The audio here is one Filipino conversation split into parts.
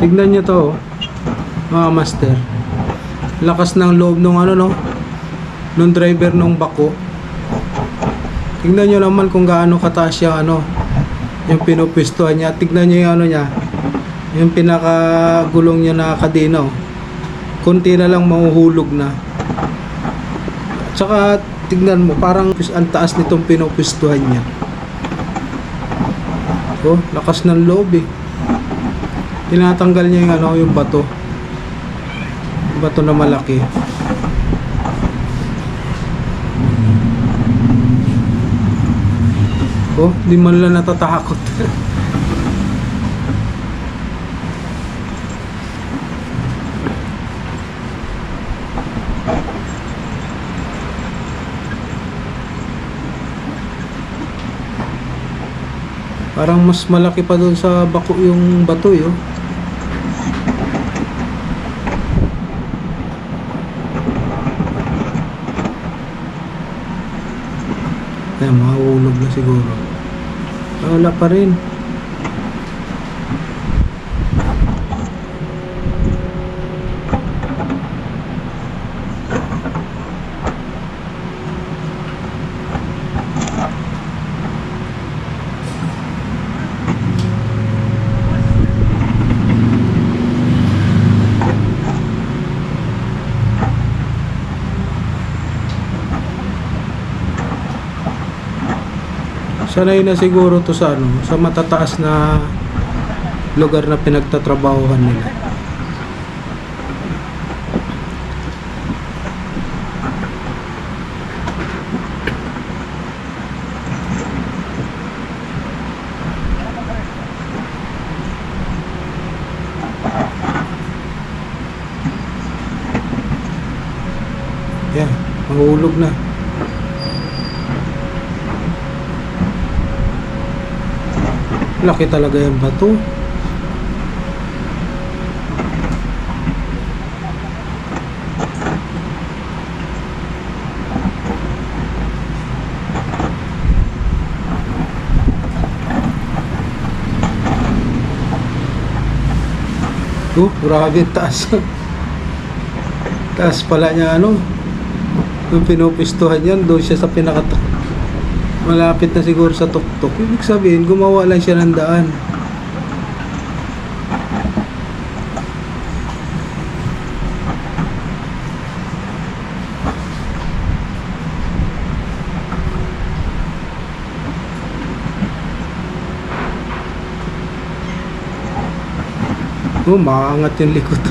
Tignan nyo to, oh, mga master. Lakas ng loob nung ano, no, nung driver nung bako. Tignan nyo naman kung gaano kataas yung ano, yung pinupwestuhan niya. Tignan nyo yung ano niya, yung pinakagulong niya na kadena, oh. Kunti na lang mahuhulog na. Tsaka tignan mo, parang ang taas nitong pinupwestuhan niya. Oh, lakas ng loob eh. Tinatanggal niya yung ano, yung bato. Yung bato na malaki. Oh, di man lang natatakot. Parang mas malaki pa doon sa bako yung bato yun. Ayan, mahulog na siguro. Wala pa rin. Sanay na siguro to sa ano, sa matataas na lugar na pinagtatrabahuhan nila. Yan, mahulog na. Laki talaga yung bato. Oh, grabe taas. Taas pala niya ano. Yung pinupistuhan yan, doon siya sa pinakatak. Malapit na siguro sa tuktok. Ibig sabihin, gumawa lang siya ng daan. Oh, maangat yung likod.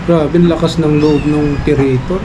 Grabe, lakas ng loob ng operator.